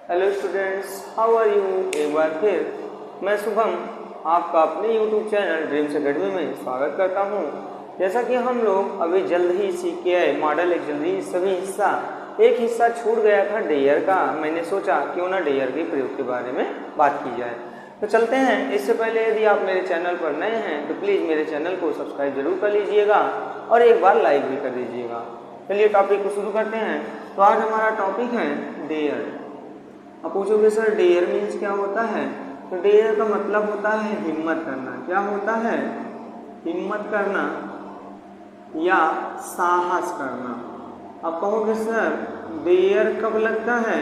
Hello students, how are you. एक बार फिर मैं शुभम आपका अपने यूट्यूब चैनल ड्रीम्स एकेडमी में स्वागत करता हूं। जैसा कि हम लोग अभी जल्द ही सीख के आए मॉडल एक्सिलरी सभी हिस्सा, एक हिस्सा छूट गया था डेयर का। मैंने सोचा क्यों ना डेयर के प्रयोग के बारे में बात की जाए। तो चलते हैं। इससे पहले यदि आप मेरे चैनल पर नए हैं तो प्लीज़ मेरे चैनल को सब्सक्राइब जरूर कर लीजिएगा और एक बार लाइक भी कर दीजिएगा। चलिए टॉपिक को शुरू करते हैं। तो आज हमारा टॉपिक है डेयर। अब पूछोगे सर डेयर मीन्स क्या होता है। तो डेयर का मतलब होता है हिम्मत करना। क्या होता है? हिम्मत करना या साहस करना। अब कहोगे सर डेयर कब लगता है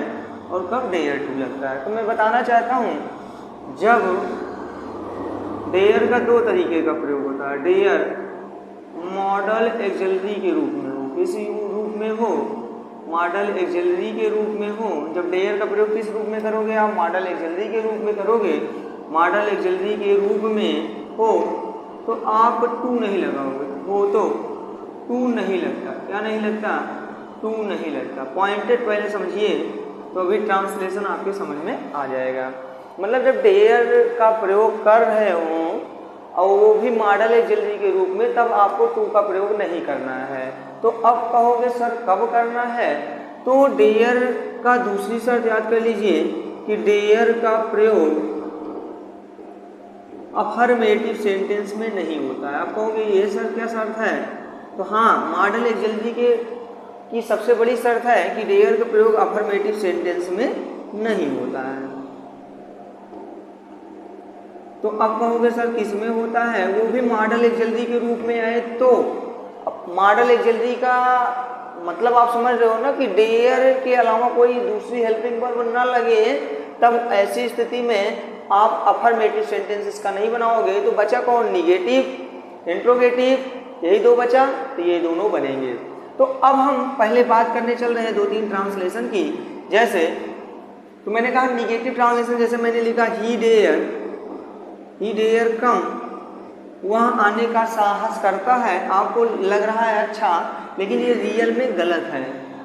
और कब डेयर टू लगता है। तो मैं बताना चाहता हूँ, जब डेयर का दो तरीके का प्रयोग होता है। डेयर मॉडल एक्सिलरी के रूप में हो, किसी रूप में हो, मॉडल एक्सिलरी के रूप में हो। जब डेयर का प्रयोग किस रूप में करोगे आप? मॉडल एक्सिलरी के रूप में करोगे। मॉडल एक्सिलरी के रूप में हो तो आप टू नहीं लगाओगे। हो तो टू नहीं लगता। क्या नहीं लगता? टू नहीं लगता। पॉइंटेड पहले समझिए तो अभी ट्रांसलेशन आपके समझ में आ जाएगा। मतलब जब डेयर का प्रयोग कर रहे हो और वो भी मॉडल एक्सिलरी के रूप में, तब आपको टू का प्रयोग नहीं करना है। तो अब कहोगे सर कब करना है। तो डेयर का दूसरी शर्त याद कर लीजिए कि डेयर का प्रयोग अफर्मेटिव सेंटेंस में नहीं होता है। आप कहोगे ये सर क्या शर्त है। तो हाँ, मॉडल एक्सिलरी की सबसे बड़ी शर्त है कि डेयर का प्रयोग अफर्मेटिव सेंटेंस में नहीं होता है। तो अब कहोगे सर किस में होता है। वो भी मॉडल एक्सिलरी के रूप में आए तो। मॉडल एक्सिलरी का मतलब आप समझ रहे हो ना कि डेयर के अलावा कोई दूसरी हेल्पिंग वर्ब ना लगे, तब ऐसी स्थिति में आप अफर्मेटिव सेंटेंसेस का नहीं बनाओगे। तो बचा कौन? निगेटिव, इंट्रोगेटिव, यही दो बचा। तो ये दोनों बनेंगे। तो अब हम पहले बात करने चल रहे हैं दो तीन ट्रांसलेशन की। जैसे तो मैंने कहा निगेटिव ट्रांसलेशन, जैसे मैंने लिखा ही डेयर कम, वह आने का साहस करता है। आपको लग रहा है अच्छा, लेकिन ये रियल में गलत है।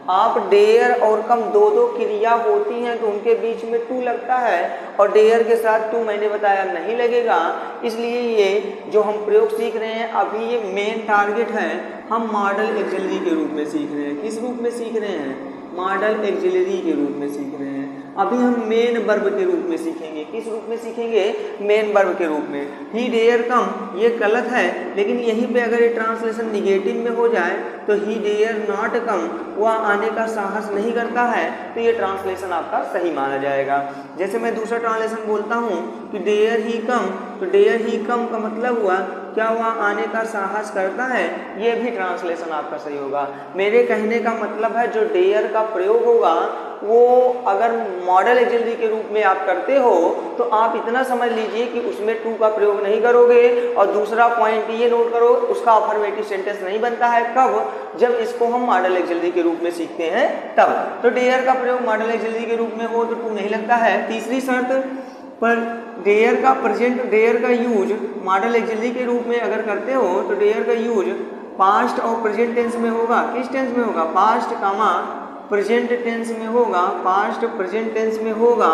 आप डेयर और कम दो दो क्रिया होती हैं तो उनके बीच में टू लगता है, और डेयर के साथ टू मैंने बताया नहीं लगेगा। इसलिए ये जो हम प्रयोग सीख रहे हैं अभी, ये मेन टारगेट है। हम मॉडल एक्सिलरी के रूप में सीख रहे हैं। किस रूप में सीख रहे हैं? मॉडल एक्सिलरी के रूप में सीख रहे हैं। अभी हम मेन वर्ब के रूप में सीखेंगे। किस रूप में सीखेंगे? मेन वर्ब के रूप में। ही डेयर कम ये गलत है, लेकिन यहीं पे अगर ये ट्रांसलेशन निगेटिव में हो जाए तो ही डेयर नॉट कम, वह आने का साहस नहीं करता है, तो ये ट्रांसलेशन आपका सही माना जाएगा। जैसे मैं दूसरा ट्रांसलेशन बोलता हूँ कि डेयर ही कम, तो डेयर ही कम का मतलब हुआ क्या वह आने का साहस करता है। ये भी ट्रांसलेशन आपका सही होगा। मेरे कहने का मतलब है जो डेयर का प्रयोग होगा वो अगर मॉडल एक्सिलरी के रूप में आप करते हो तो आप इतना समझ लीजिए कि उसमें टू का प्रयोग नहीं करोगे। और दूसरा पॉइंट ये नोट करो, उसका अफर्मेटिव सेंटेंस नहीं बनता है। कब? जब इसको हम मॉडल एक्सिलरी के रूप में सीखते हैं तब। तो डेयर का प्रयोग मॉडल एक्सिलरी के रूप में हो तो टू नहीं लगता है। तीसरी शर्त पर डेयर का यूज मॉडल एक्सिलरी के रूप में अगर करते हो तो डेयर का यूज पास्ट और प्रेजेंट टेंस में होगा। किस टेंस में होगा? पास्ट कामा प्रेजेंट टेंस में होगा। पास्ट प्रेजेंट टेंस में होगा।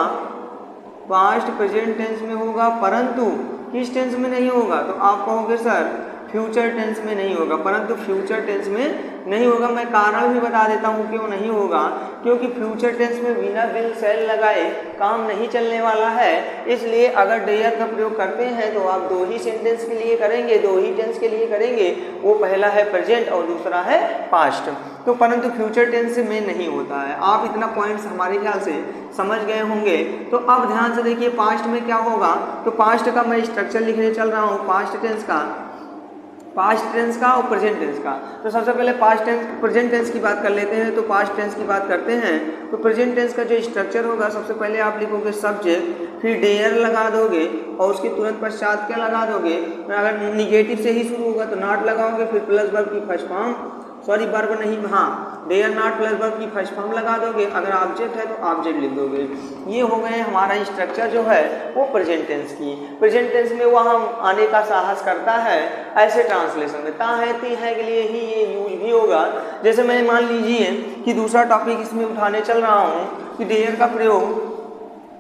पास्ट प्रेजेंट टेंस में होगा, परंतु किस टेंस में नहीं होगा? तो आप कहोगे सर फ्यूचर टेंस में नहीं होगा। परंतु फ्यूचर टेंस में नहीं होगा। मैं कारण भी बता देता हूँ क्यों नहीं होगा। क्योंकि फ्यूचर टेंस में बिना विल सेल लगाए काम नहीं चलने वाला है। इसलिए अगर डेयर का प्रयोग करते हैं तो आप दो ही सेंटेंस के लिए करेंगे, दो ही टेंस के लिए करेंगे। वो पहला है प्रेजेंट और दूसरा है पास्ट। तो परंतु फ्यूचर टेंस में नहीं होता है। आप इतना पॉइंट्स हमारे ख्याल से समझ गए होंगे। तो अब ध्यान से देखिए पास्ट में क्या होगा। तो पास्ट का मैं स्ट्रक्चर लिखने चल रहा हूँ। पास्ट टेंस का और प्रेजेंट टेंस का। तो सबसे पहले प्रेजेंट टेंस की बात कर लेते हैं। तो पास्ट टेंस की बात करते हैं तो प्रेजेंट टेंस का जो स्ट्रक्चर होगा, सबसे पहले आप लिखोगे सब्जेक्ट, फिर डेयर लगा दोगे और उसके तुरंत पश्चात क्या लगा दोगे। अगर निगेटिव से ही शुरू होगा तो नॉट लगाओगे, फिर प्लस वर्ब की फर्स्ट फॉर्म, सॉरी वर्ब नहीं, हाँ डेयर नॉट प्लस वर्ब की फर्स्ट फॉर्म लगा दोगे। अगर ऑब्जेक्ट है तो ऑब्जेक्ट लिख दोगे। ये हो गए हमारा स्ट्रक्चर जो है वो प्रेजेंट टेंस की। प्रेजेंट टेंस में वह आने का साहस करता है, ऐसे ट्रांसलेशन में ता है ती है के लिए ही ये यूज भी होगा। जैसे मैं मान लीजिए कि दूसरा टॉपिक इसमें उठाने चल रहा हूँ कि डेयर का प्रयोग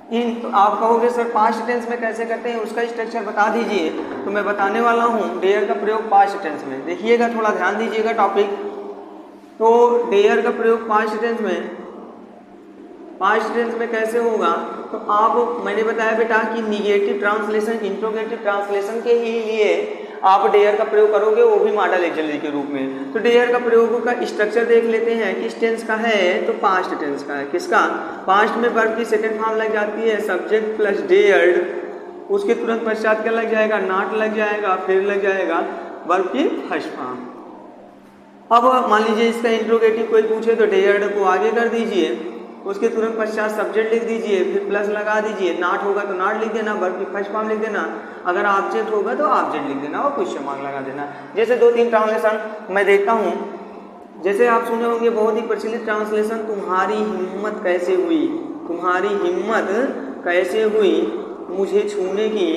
तो आप कहोगे सर पास्ट टेंस में कैसे करते हैं, उसका स्ट्रक्चर बता दीजिए। तो मैं बताने वाला हूँ डेयर का प्रयोग पास्ट टेंस में। देखिएगा, थोड़ा ध्यान दीजिएगा टॉपिक। तो डेयर का प्रयोग पास्ट टेंस में कैसे होगा, तो आप, मैंने बताया बेटा कि निगेटिव ट्रांसलेशन, इंट्रोगेटिव ट्रांसलेशन के ही लिए आप डेयर का प्रयोग करोगे, वो भी मॉडल एक्सिलरी के रूप में। तो डेयर का प्रयोग का स्ट्रक्चर देख लेते हैं, किस टेंस का है, तो पास्ट टेंस का है। किसका, पास्ट में वर्ब की सेकंड फॉर्म लग जाती है सब्जेक्ट प्लस डेयर्ड, उसके तुरंत पश्चात क्या लग जाएगा, नॉट लग जाएगा, फिर लग जाएगा वर्ब की फर्स्ट फॉर्म। अब मान लीजिए इसका इंट्रोगेटिव कोई पूछे तो डेयर्ड को आगे कर दीजिए, उसके तुरंत पश्चात सब्जेक्ट लिख दीजिए, फिर प्लस लगा दीजिए, नॉट होगा तो नॉट लिख देना, वर्ब की फर्स्ट फॉर्म लिख देना, अगर ऑब्जेक्ट होगा तो ऑब्जेक्ट लिख देना और क्वेश्चन मार्क लगा देना। जैसे 2-3 ट्रांसलेशन मैं देखता हूँ, जैसे आप सुने होंगे बहुत ही प्रचलित ट्रांसलेशन, तुम्हारी हिम्मत कैसे हुई, तुम्हारी हिम्मत कैसे हुई मुझे छूने की।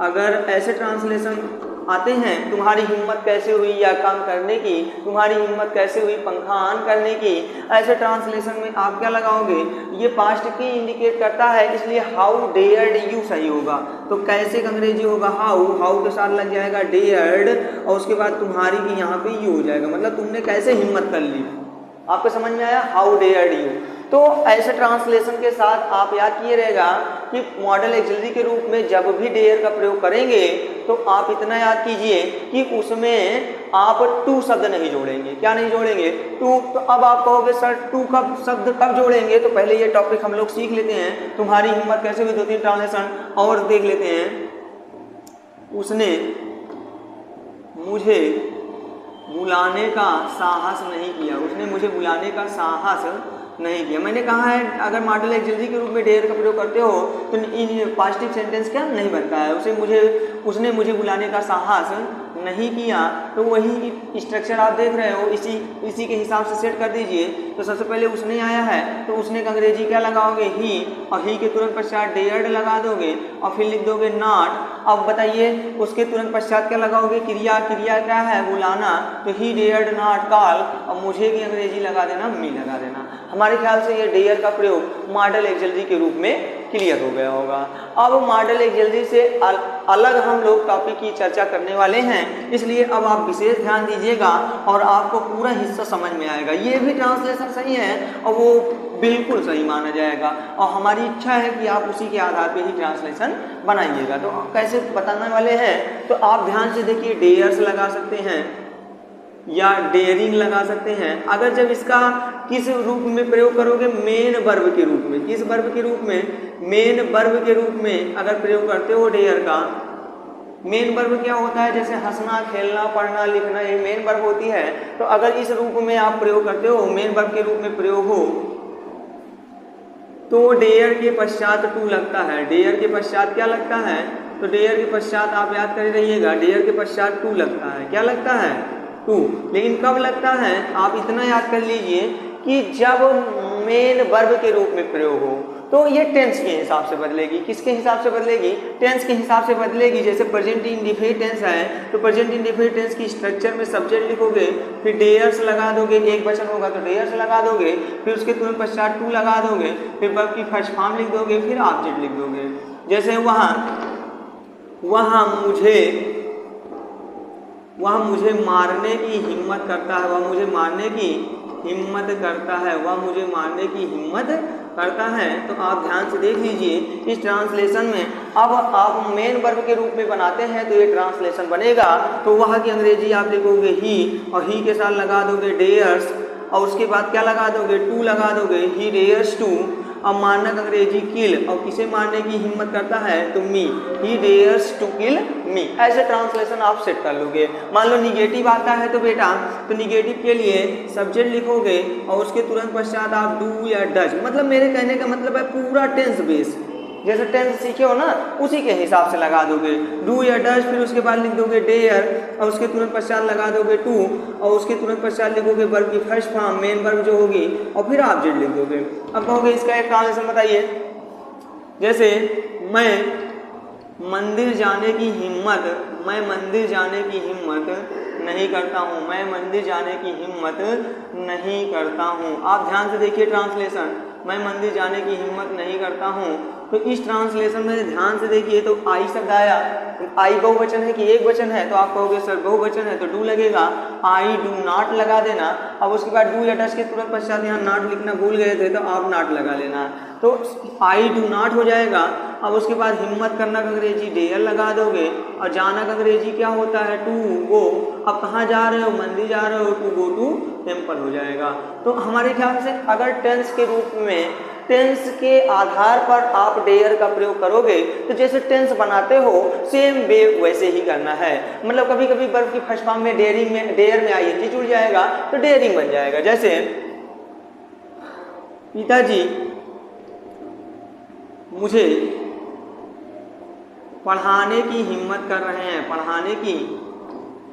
अगर ऐसे ट्रांसलेशन आते हैं, तुम्हारी हिम्मत कैसे हुई या काम करने की, तुम्हारी हिम्मत कैसे हुई पंखा ऑन करने की, ऐसे ट्रांसलेशन में आप क्या लगाओगे, ये पास्ट की इंडिकेट करता है, इसलिए हाउ डेयर्ड यू सही होगा। तो कैसे का अंग्रेजी होगा हाउ, हाउ के साथ लग जाएगा डेयर्ड और उसके बाद तुम्हारी की यहाँ पे यू हो जाएगा, मतलब तुमने कैसे हिम्मत कर ली। आपको समझ में आया, हाउ डेयर्ड यू। तो ऐसे ट्रांसलेशन के साथ आप याद किए रहेगा कि मॉडल एक्सिलरी के रूप में जब भी डेयर का प्रयोग करेंगे तो आप इतना याद कीजिए कि उसमें आप टू शब्द नहीं जोड़ेंगे। क्या नहीं जोड़ेंगे, टू। तो अब आप कहोगे सर टू कब शब्द कब जोड़ेंगे, तो पहले ये टॉपिक हम लोग सीख लेते हैं, तुम्हारी हिम्मत कैसे हुई, 2-3 ट्रांसलेशन और देख लेते हैं। उसने मुझे बुलाने का साहस नहीं किया, उसने मुझे बुलाने का साहस नहीं किया। मैंने कहा है अगर मॉडल एक्सिलरी के रूप में डेयर का प्रयोग करते हो तो इन पॉजिटिव सेंटेंस क्या नहीं बनता है, उसने मुझे बुलाने का साहस नहीं किया। तो वही स्ट्रक्चर आप देख रहे हो, इसी के हिसाब से सेट कर दीजिए। तो सबसे पहले उसने आया है तो उसने का अंग्रेजी क्या लगाओगे, ही, और ही के तुरंत पश्चात डेयर्ड लगा दोगे और फिर लिख दोगे नॉट। अब बताइए उसके तुरंत पश्चात क्या लगाओगे, क्रिया क्या है, बुलाना, तो ही डेयर्ड नॉट कॉल, और मुझे की अंग्रेजी लगा देना, मी लगा देना। हमारे ख्याल से ये डेयर का प्रयोग मॉडल एक्सिलरी के रूप में क्लियर हो गया होगा। अब मॉडल एक्सिलरी से अलग हम लोग टॉपिक की चर्चा करने वाले हैं, इसलिए अब आप विशेष ध्यान दीजिएगा और आपको पूरा हिस्सा समझ में आएगा। ये भी ट्रांसलेशन सही है और वो बिल्कुल सही माना जाएगा और हमारी इच्छा है कि आप उसी के आधार पर ही ट्रांसलेशन बनाइएगा। तो कैसे बताने वाले हैं, तो आप ध्यान से देखिए, डेयर्स लगा सकते हैं या डेयरिंग लगा सकते हैं। अगर जब इसका किस रूप में प्रयोग करोगे, मेन वर्ब के रूप में, किस वर्ब के रूप में, मेन वर्ब के रूप में अगर प्रयोग करते हो डेयर का, मेन वर्ब क्या होता है, जैसे हंसना, खेलना, पढ़ना, लिखना, ये मेन वर्ब होती है। तो अगर इस रूप में आप प्रयोग करते हो, मेन वर्ब के रूप में प्रयोग हो, तो डेयर के पश्चात टू लगता है। डेयर के पश्चात क्या लगता है, तो डेयर के पश्चात आप याद कर रहिएगा, डेयर के पश्चात टू लगता है। क्या लगता है, टू। लेकिन कब लगता है, आप इतना याद कर लीजिए कि जब मेन वर्ब के रूप में प्रयोग हो, तो ये टेंस के हिसाब से बदलेगी। किसके हिसाब से बदलेगी, टेंस के हिसाब से बदलेगी। जैसे प्रेजेंट इंडिफिनिट टेंस है तो प्रेजेंट इंडिफिनिट टेंस की स्ट्रक्चर में सब्जेक्ट लिखोगे, फिर डेयर्स लगा दोगे, एक वचन होगा तो डेयर्स लगा दोगे, फिर उसके तुरंत पश्चात टू लगा दोगे, फिर वर्ब की फर्स्ट फॉर्म लिख दोगे, फिर ऑब्जेक्ट लिख दोगे। जैसे वह मुझे मारने की हिम्मत करता है, वह मुझे मारने की हिम्मत करता है, वह मुझे मारने की हिम्मत करता है। तो आप ध्यान से देख लीजिए इस ट्रांसलेशन में, अब आप मेन वर्ब के रूप में बनाते हैं तो ये ट्रांसलेशन बनेगा। तो वह की अंग्रेजी आप लिखोगे ही, और ही के साथ लगा दोगे डेयर्स, और उसके बाद क्या लगा दोगे, टू लगा दोगे, ही डेयर्स टू। अब मारना का अंग्रेजी किल, और किसे मारने की हिम्मत करता है, तो मी, ही डेयर्स टू किल मी। ऐसे ट्रांसलेशन आप सेट कर लोगे। मान लो निगेटिव आता है तो बेटा, तो निगेटिव के लिए सब्जेक्ट लिखोगे और उसके तुरंत पश्चात आप डू या डज, मतलब मेरे कहने का मतलब है पूरा टेंस बेस, जैसे टेंस सीखे हो ना उसी के हिसाब से लगा दोगे, डू या डज, फिर उसके बाद लिख दोगे डेयर, और उसके तुरंत पश्चात लगा दोगे टू, और उसके तुरंत पश्चात लिखोगे वर्ब की फर्स्ट फॉर्म, मेन वर्ब जो होगी, और फिर ऑब्जेक्ट लिख दोगे। अब कहोगे इसका एक ट्रांसलेशन बताइए, जैसे मैं मंदिर जाने की हिम्मत नहीं करता हूँ, मैं मंदिर जाने की हिम्मत नहीं करता हूँ। आप ध्यान से देखिए ट्रांसलेशन, मैं मंदिर जाने की हिम्मत नहीं करता हूँ। तो इस ट्रांसलेशन में ध्यान से देखिए, तो आई शब्द आया, आई बहुवचन है कि एक वचन है, तो आप कहोगे सर बहुवचन है तो डू लगेगा, आई डू नॉट लगा देना। अब उसके बाद डू या डस के तुरंत पश्चात यहाँ नॉट लिखना भूल गए थे, तो आप नॉट लगा लेना, तो आई डू नॉट हो जाएगा। अब उसके बाद हिम्मत करना का अंग्रेजी डेयर लगा दोगे, और जाना का अंग्रेजी क्या होता है, टू गो। अब कहाँ जा रहे हो, मंदिर जा रहे हो, टू गो टू टेम्पल हो जाएगा। तो हमारे ख्याल से अगर टेंस के रूप में, टेंस के आधार पर आप डेयर का प्रयोग करोगे, तो जैसे टेंस बनाते हो सेम वे वैसे ही करना है। मतलब कभी कभी वर्ब की फर्स्ट फॉर्म में डेयरिंग में, डेयर में आईएनजी जुड़ जाएगा तो डेयरिंग बन जाएगा। जैसे पिताजी मुझे पढ़ाने की हिम्मत कर रहे हैं, पढ़ाने की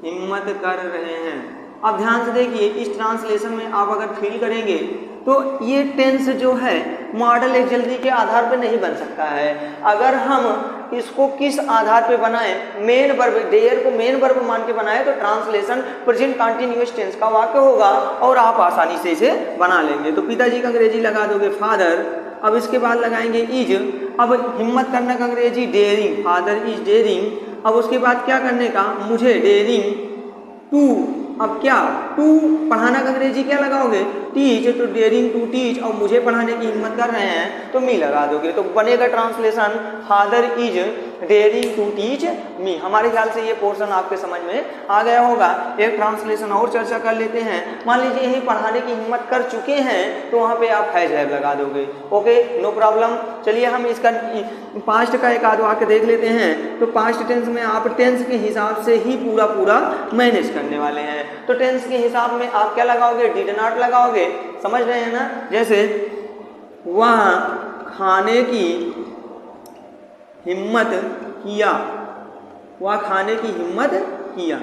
हिम्मत कर रहे हैं। अब ध्यान से देखिए, इस ट्रांसलेशन में आप अगर फील करेंगे तो ये टेंस जो है मॉडल एक्सिलरी के आधार पर नहीं बन सकता है। अगर हम इसको किस आधार पे बनाएं, मेन वर्ब, डेयर को मेन वर्ब मान के बनाएं, तो ट्रांसलेशन प्रेजेंट कंटीन्यूअस टेंस का वाक्य होगा और आप आसानी से इसे बना लेंगे। तो पिताजी का अंग्रेजी लगा दोगे फादर, अब इसके बाद लगाएंगे इज। अब हिम्मत करने का अंग्रेजी डेयरिंग, फादर इज डेयरिंग। अब उसके बाद क्या करने का, मुझे डेयरिंग टू। अब क्या, टू पढ़ाना का अंग्रेजी क्या लगाओगे, टीच, तो डेयरिंग टू टीच। और मुझे पढ़ाने की हिम्मत कर रहे हैं तो मी लगा दोगे, तो बनेगा translation father is daring to teach me. हमारे ख्याल से ये पोर्शन आपके समझ में आ गया होगा। एक ट्रांसलेशन और चर्चा कर लेते हैं। मान लीजिए यही पढ़ाने की हिम्मत कर चुके हैं, तो वहाँ पे आप हैज हैव लगा दोगे। Okay, no problem. चलिए हम इसका पास्ट का एक आध वाक्य देख लेते हैं। तो पास्ट टेंस में आप टेंस के हिसाब से ही पूरा मैनेज करने वाले हैं। तो टेंस के हिसाब में आप क्या लगाओगे, डिड नॉट लगाओगे, समझ रहे हैं ना। जैसे वह खाने की हिम्मत किया, वह खाने की हिम्मत किया।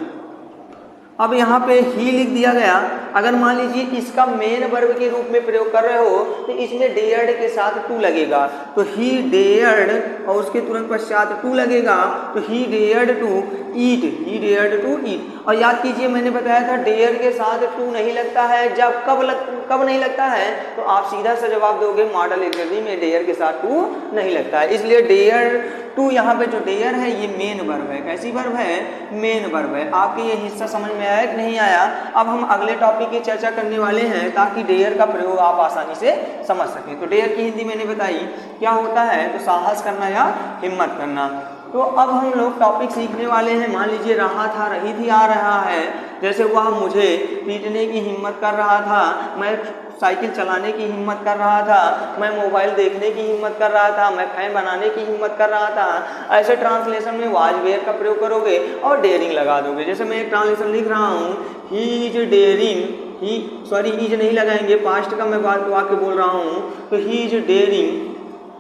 अब यहाँ पे ही लिख दिया गया। अगर मान लीजिए इसका मेन वर्ब के रूप में प्रयोग कर रहे हो, तो इसमें डेयर्ड के साथ टू लगेगा, तो ही डेयर्ड, और उसके तुरंत पश्चात टू लगेगा, तो he dared to eat, he dared to eat. और याद कीजिए मैंने बताया था डेयर के साथ टू नहीं लगता है, जब कब नहीं लगता है, तो आप सीधा सा जवाब दोगे मॉडल एक्सिलरी में डेयर के साथ टू नहीं लगता है। इसलिए डेयर टू, यहाँ पे जो डेयर है ये मेन वर्ब है। कैसी वर्ब है, मेन वर्ब है। आपके ये हिस्सा समझ में आया कि नहीं आया। अब हम अगले टॉपिक की चर्चा करने वाले हैं, ताकि डेयर का प्रयोग आप आसानी से समझ सकें। तो डेयर की हिंदी मैंने बताई क्या होता है, तो साहस करना या हिम्मत करना। तो अब हम लोग टॉपिक सीखने वाले हैं। मान लीजिए रहा था, रही थी, आ रहा है। जैसे वह मुझे पीटने की हिम्मत कर रहा था, मैं साइकिल चलाने की हिम्मत कर रहा था, मैं मोबाइल देखने की हिम्मत कर रहा था, मैं फैन बनाने की हिम्मत कर रहा था। ऐसे ट्रांसलेशन में वाज वेयर का प्रयोग करोगे और डेयरिंग लगा दोगे। जैसे मैं एक ट्रांसलेशन लिख रहा हूँ, he is daring, he sorry is नहीं लगाएंगे, पास्ट का मैं वाक्य बोल रहा हूँ, तो he is daring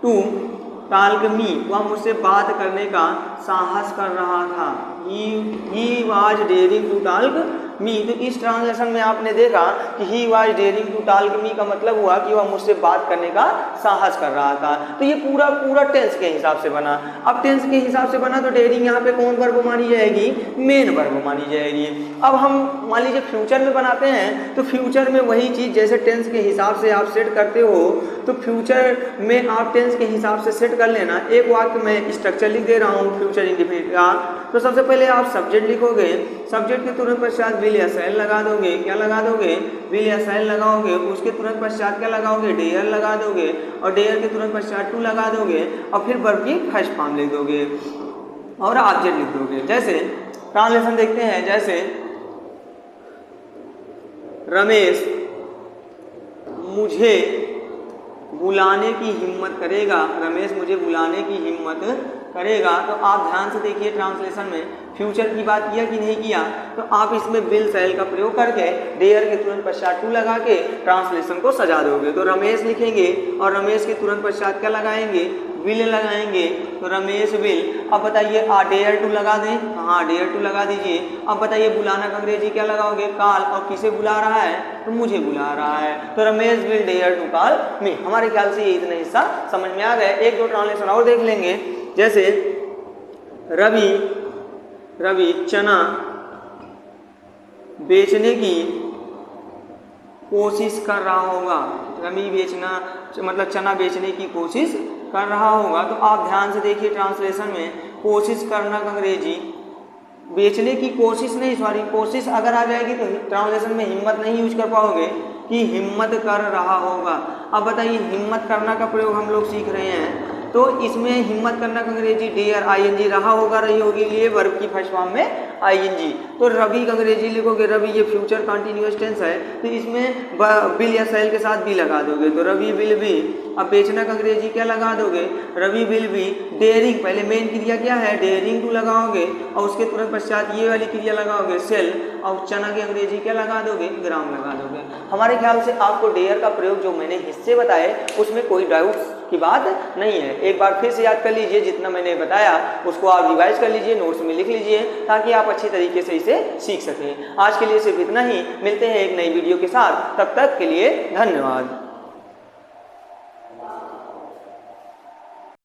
to talk me, वह मुझसे बात करने का साहस कर रहा था। He was daring to talk me. तो इस ट्रांसलेशन में आपने देखा कि he was daring to talk me का मतलब हुआ कि वह मुझसे बात करने का साहस कर रहा था। तो ये पूरा टेंस के हिसाब से बना। अब टेंस के हिसाब से बना तो डेयरिंग यहाँ पे कौन वर्ब मानी जाएगी, मेन वर्ब मानी जाएगी। अब हम मान लीजिए फ्यूचर में बनाते हैं, तो फ्यूचर में वही चीज़ जैसे टेंस के हिसाब से आप सेट करते हो, तो फ्यूचर में आप टेंस के हिसाब से सेट कर लेना। एक वाक्य में स्ट्रक्चर लिख दे रहा हूँ फ्यूचर इंडेफिनिट का। तो सबसे पहले आप सब्जेक्ट लिखोगे, सब्जेक्ट के तुरंत पश्चात विल या शैल लगा दोगे। क्या लगा दोगे, विल या शैल लगाओगे। उसके तुरंत पश्चात क्या लगाओगे, डेयर लगा दोगे, और डेयर के तुरंत पश्चात टू लगा दोगे, और फिर वर्ब की फर्स्ट फॉर्म लिख दोगे और ऑब्जेक्ट लिख दोगे। जैसे ट्रांसलेशन देखते हैं, जैसे रमेश मुझे बुलाने की हिम्मत करेगा, रमेश मुझे बुलाने की हिम्मत करेगा। तो आप ध्यान से देखिए ट्रांसलेशन में फ्यूचर की बात किया कि नहीं किया, तो आप इसमें विल शैल का प्रयोग करके डेयर के तुरंत पश्चात टू लगा के ट्रांसलेशन को सजा दोगे। तो रमेश लिखेंगे और रमेश के तुरंत पश्चात क्या लगाएंगे, विल लगाएंगे, तो रमेश विल। अब बताइए डेयर टू लगा दें, हाँ डेयर टू लगा दीजिए। अब बताइए बुलाना का अंग्रेजी क्या लगाओगे, कॉल, और किसे बुला रहा है, तो मुझे बुला रहा है, तो Ramesh will dare to call me. हमारे ख्याल से ये इतना हिस्सा समझ में आ गया। एक दो ट्रांसलेशन और देख लेंगे। जैसे रवि चना बेचने की कोशिश कर रहा होगा, रमी बेचना मतलब चना बेचने की कोशिश कर रहा होगा। तो आप ध्यान से देखिए ट्रांसलेशन में, कोशिश करना का अंग्रेजी, बेचने की कोशिश नहीं, सॉरी कोशिश अगर आ जाएगी तो ट्रांसलेशन में हिम्मत नहीं यूज कर पाओगे कि हिम्मत कर रहा होगा। अब बताइए हिम्मत करना का प्रयोग हम लोग सीख रहे हैं, तो इसमें हिम्मत करना का अंग्रेजी डेयर, आईएनजी, रहा होगा रही होगी, लिए वर्ब की फर्स्ट फॉर्म में आईएनजी। तो रवि का अंग्रेजी लिखोगे, रवि ये फ्यूचर कंटीन्यूअस टेंस है, तो इसमें बिल या सेल के साथ भी लगा दोगे, तो रवि विल बी। अब बेचना का अंग्रेजी क्या लगा दोगे, रवि विल बी डेयरिंग, पहले मेन क्रिया क्या है डेयरिंग टू लगाओगे और उसके तुरंत पश्चात ये वाली क्रिया लगाओगे सेल, और चना के अंग्रेजी क्या लगा दोगे, ग्राम लगा दोगे। हमारे ख्याल से आपको डेयर का प्रयोग जो मैंने हिस्से बताए उसमें कोई डाउट की बात नहीं है। एक बार फिर से याद कर लीजिए, जितना मैंने बताया उसको आप रिवाइज कर लीजिए, नोट्स में लिख लीजिए, ताकि आप अच्छी तरीके से इसे सीख सकें। आज के लिए सिर्फ इतना ही, मिलते हैं एक नई वीडियो के साथ, तब तक के लिए धन्यवाद।